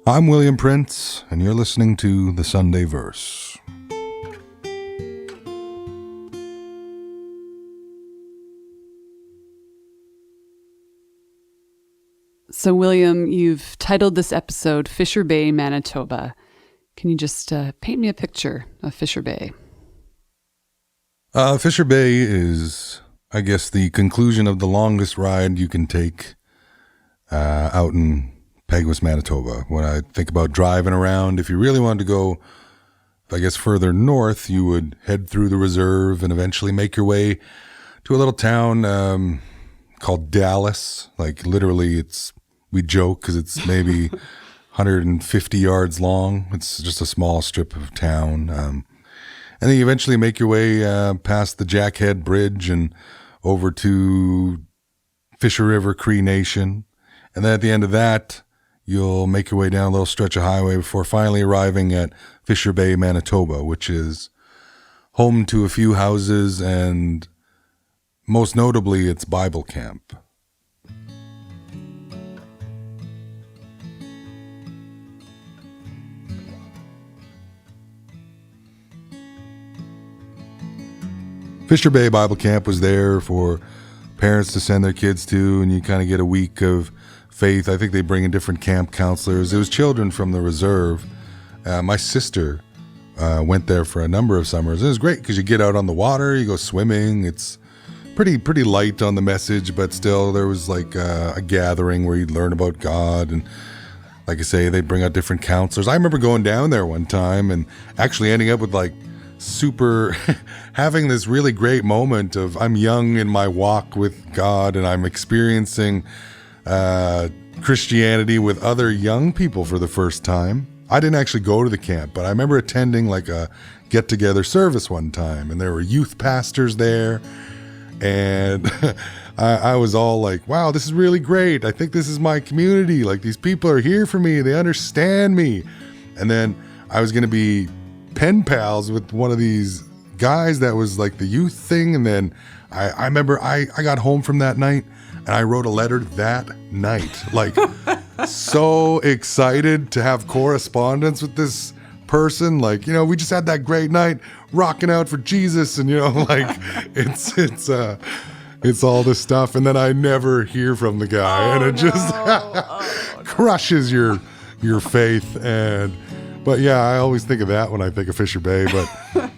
I'm William Prince, and you're listening to The Sunday Verse. So, William, you've titled this episode Fisher Bay, Manitoba. Can you just paint me a picture of Fisher Bay? Fisher Bay is, I guess, the conclusion of the longest ride you can take out in Peguis, Manitoba. When I think about driving around, if you really wanted to go, I guess, further north, you would head through the reserve and eventually make your way to a little town called Dallas. Like, literally, we joke because it's maybe 150 yards long. It's just a small strip of town. And then you eventually make your way past the Jackhead Bridge and over to Fisher River Cree Nation. And then at the end of that, you'll make your way down a little stretch of highway before finally arriving at Fisher Bay, Manitoba, which is home to a few houses and most notably its Bible camp. Fisher Bay Bible Camp was there for parents to send their kids to, and you kind of get a week of faith. I think they bring in different camp counselors. It was children from the reserve. My sister went there for a number of summers. It was great because you get out on the water, you go swimming. It's pretty light on the message, but still there was like a gathering where you'd learn about God. And like I say, they bring out different counselors. I remember going down there one time and actually ending up with like super having this really great moment of I'm young in my walk with God and I'm experiencing Christianity with other young people for the first time. I didn't actually go to the camp, but I remember attending like a get-together service one time, and there were youth pastors there, and I was all like, wow, this is really great. I think this is my community. Like, these people are here for me. They understand me. And then I was going to be pen pals with one of these guys that was like the youth thing. And then I remember I got home from that night and I wrote a letter that night, like so excited to have correspondence with this person. Like, you know, we just had that great night rocking out for Jesus, and, you know, like it's all this stuff. And then I never hear from the guy, and it just crushes your faith. But yeah, I always think of that when I think of Fisher Bay. But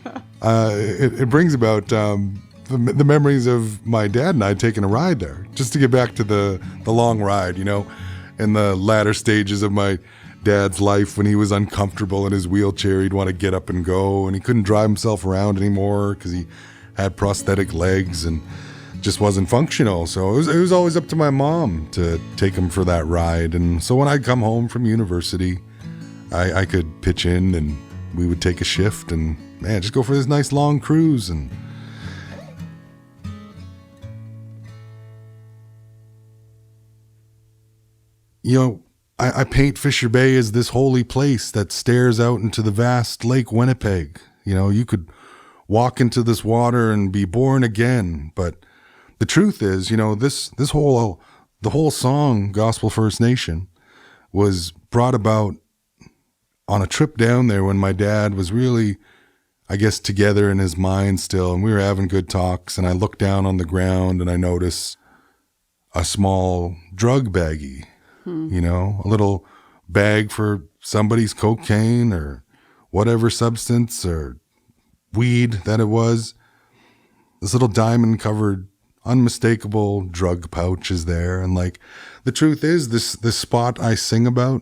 it brings about the memories of my dad and I taking a ride there, just to get back to the long ride, you know, in the latter stages of my dad's life when he was uncomfortable in his wheelchair. He'd want to get up and go, and he couldn't drive himself around anymore because he had prosthetic legs and just wasn't functional. So it was always up to my mom to take him for that ride. And so when I'd come home from university, I could pitch in and we would take a shift and, man, just go for this nice long cruise. And you know, I paint Fisher Bay as this holy place that stares out into the vast Lake Winnipeg. You know, you could walk into this water and be born again. But the truth is, you know, the whole song, Gospel First Nation, was brought about on a trip down there when my dad was really, I guess, together in his mind still, and we were having good talks, and I looked down on the ground and I noticed a small drug baggie, you know, a little bag for somebody's cocaine or whatever substance or weed that it was. This little diamond-covered, unmistakable drug pouch is there. And like, the truth is, this spot I sing about,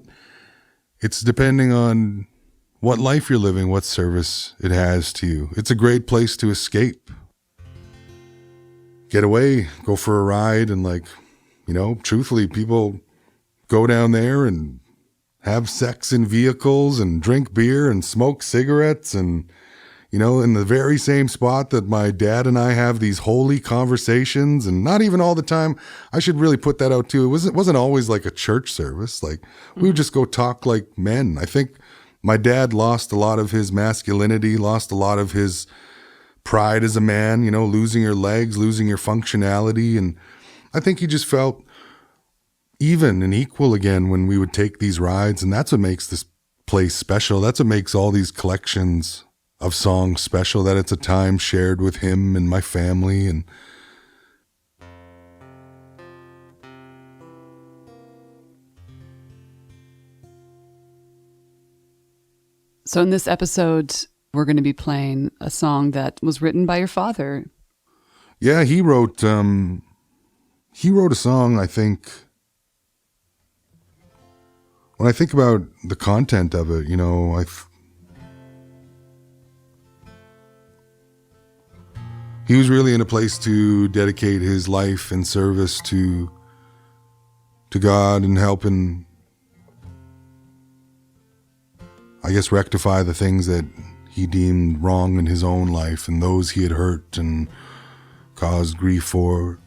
it's depending on what life you're living, what service it has to you. It's a great place to escape. Get away, go for a ride, and like, you know, truthfully, people go down there and have sex in vehicles and drink beer and smoke cigarettes and, you know, in the very same spot that my dad and I have these holy conversations, and not even all the time. I should really put that out too. It wasn't always like a church service. Like, we would just go talk like men. I think my dad lost a lot of his masculinity, lost a lot of his pride as a man, you know, losing your legs, losing your functionality. And I think he just felt even and equal again when we would take these rides. And that's what makes this place special. That's what makes all these collections of songs special, that it's a time shared with him and my family. And so in this episode, we're going to be playing a song that was written by your father. Yeah, he wrote a song, I think. When I think about the content of it, he was really in a place to dedicate his life in service to God and helping, I guess, rectify the things that he deemed wrong in his own life and those he had hurt and caused grief for.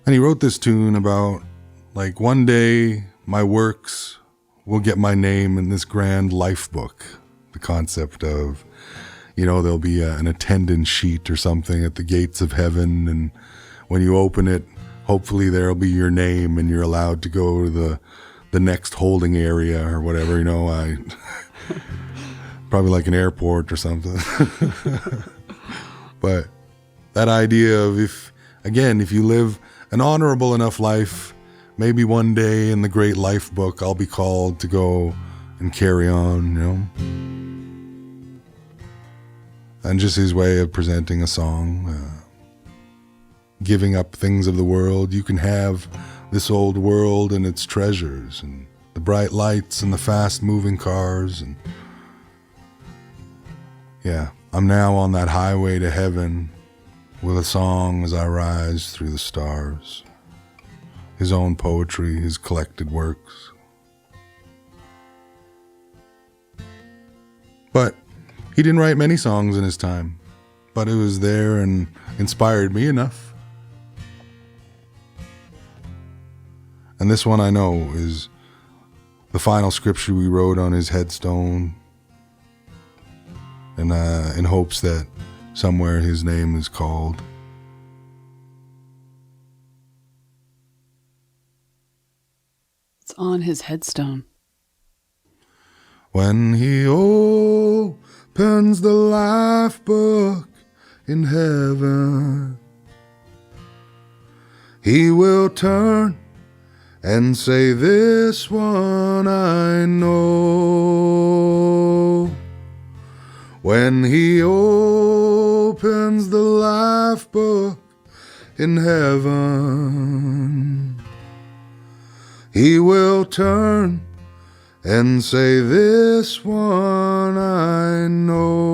And he wrote this tune about, like, one day my works will get my name in this grand life book. The concept of, there'll be an attendance sheet or something at the gates of heaven, and when you open it, hopefully there'll be your name and you're allowed to go to the next holding area or whatever, probably like an airport or something. But that idea of if you live an honorable enough life, maybe one day in the great life book, I'll be called to go and carry on, And just his way of presenting a song, giving up things of the world. You can have this old world and its treasures and the bright lights and the fast moving cars. And yeah, I'm now on that highway to heaven with a song as I rise through the stars. His own poetry, his collected works. But he didn't write many songs in his time, but it was there and inspired me enough. And this one I know is the final scripture we wrote on his headstone, and in hopes that somewhere his name is called. It's on his headstone. When he opens the life book in heaven, he will turn and say, "This one I know." When he opens the life book in heaven, he will turn and say, "This one I know."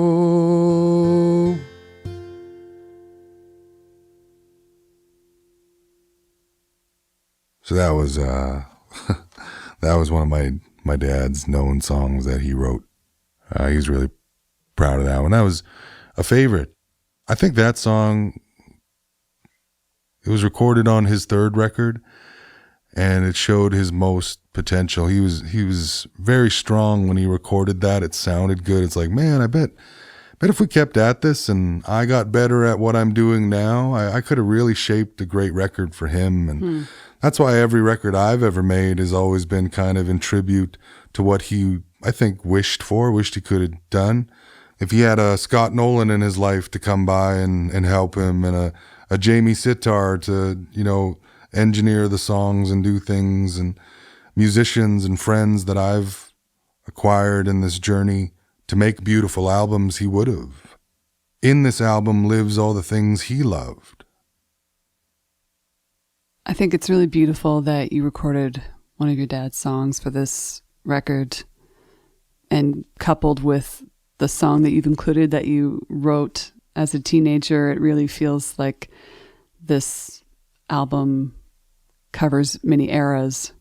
So that was that was one of my dad's known songs that he wrote. He was really proud of that one. That was a favorite. I think that song, it was recorded on his third record, and it showed his most potential. He was very strong when he recorded that. It sounded good. It's like, man, I bet if we kept at this and I got better at what I'm doing now, I could have really shaped a great record for him. And that's why every record I've ever made has always been kind of in tribute to what he, I think, wished he could have done. If he had a Scott Nolan in his life to come by and help him, and a Jamie Sitar to, engineer the songs and do things, and musicians and friends that I've acquired in this journey to make beautiful albums, he would have. In this album lives all the things he loved. I think it's really beautiful that you recorded one of your dad's songs for this record, and coupled with the song that you've included that you wrote as a teenager, it really feels like this album covers many eras.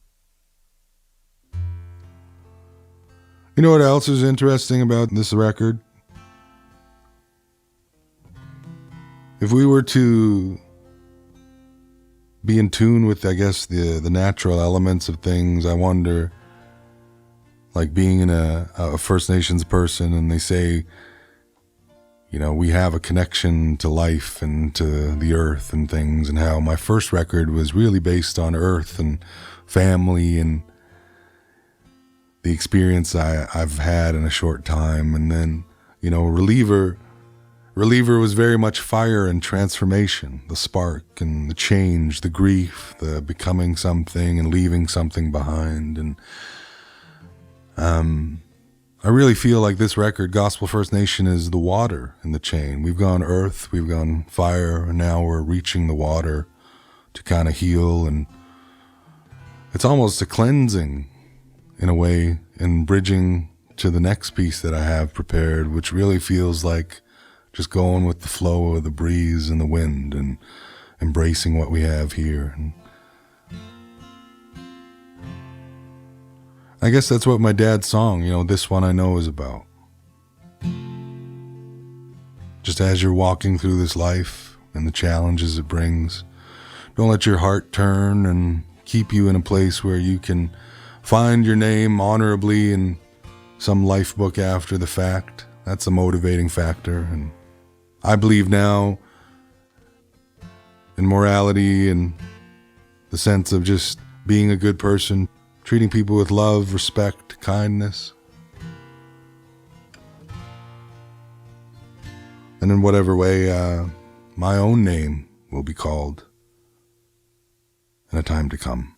You know what else is interesting about this record? If we were to be in tune with, I guess, the natural elements of things, I wonder, like being in a First Nations person, and they say you know, we have a connection to life and to the earth and things, and how my first record was really based on earth and family and the experience I've had in a short time. And then, you know, Reliever was very much fire and transformation, the spark and the change, the grief, the becoming something and leaving something behind. And I really feel like this record, Gospel First Nation, is the water in the chain. We've gone earth, we've gone fire, and now we're reaching the water to kind of heal. And it's almost a cleansing in a way, and bridging to the next piece that I have prepared, which really feels like just going with the flow of the breeze and the wind and embracing what we have here. And I guess that's what my dad's song, you know, This One I Know, is about. Just as you're walking through this life and the challenges it brings, don't let your heart turn, and keep you in a place where you can find your name honorably in some life book after the fact. That's a motivating factor. And I believe now in morality and the sense of just being a good person, treating people with love, respect, kindness. And in whatever way my own name will be called in a time to come.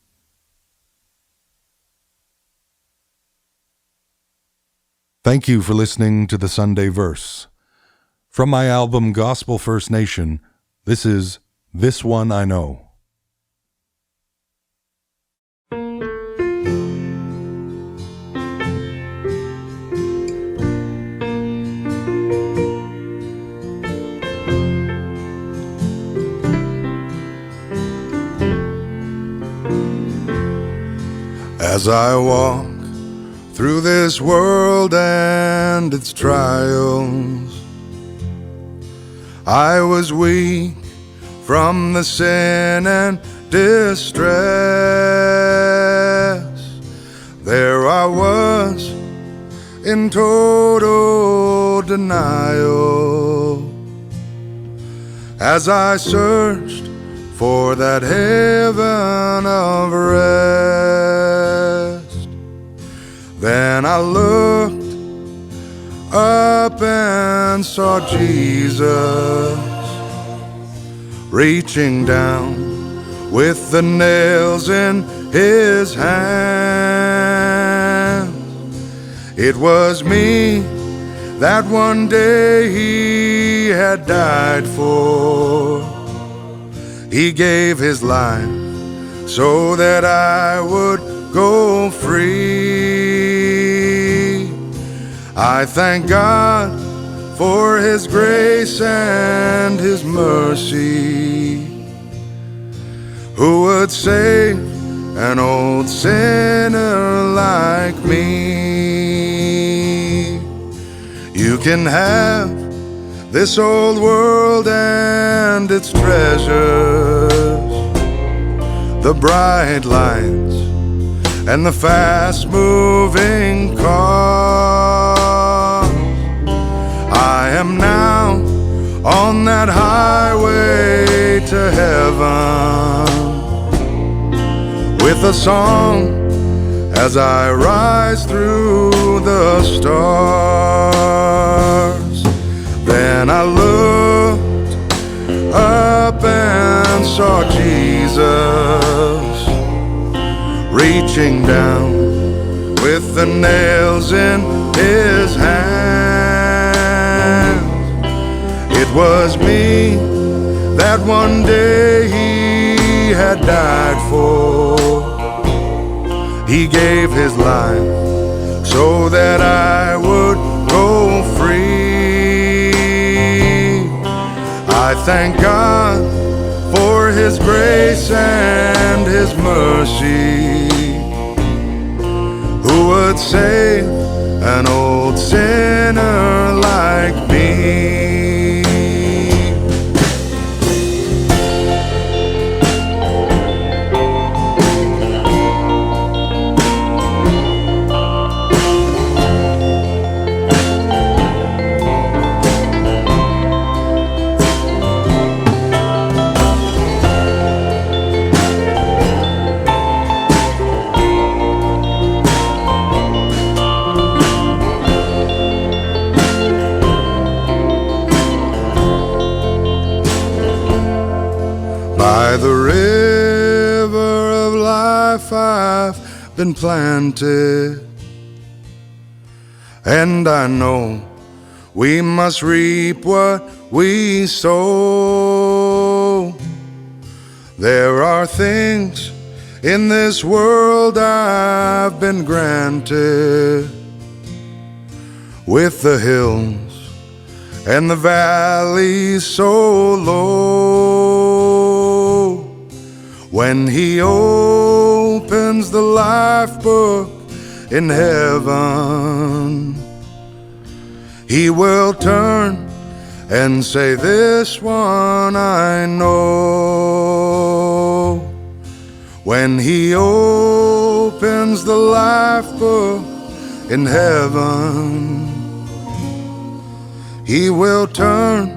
Thank you for listening to the Sunday Verse. From my album Gospel First Nation, this is This One I Know. As I walk through this world and its trials, I was weak from the sin and distress. There I was in total denial as I searched for that heaven of rest. Then I looked up and saw Jesus reaching down with the nails in his hand. It was me that one day he had died for. He gave his life so that I would go free. I thank God for his grace and his mercy, who would save an old sinner like me. You can have this old world and its treasures, the bright lights and the fast-moving cars. I am now on that highway to heaven, with a song as I rise through the stars. Then I looked up and saw Jesus reaching down with the nails in his hand. It was me that one day he had died for. He gave his life so that I would go free. I thank God for his grace and his mercy, who would save an old sinner like me. By the river of life I've been planted, and I know we must reap what we sow. There are things in this world I've been granted, with the hills and the valleys so low. When he opens the life book in heaven, he will turn and say, this one I know. When he opens the life book in heaven, he will turn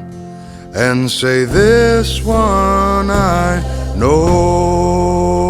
and say, this one I know.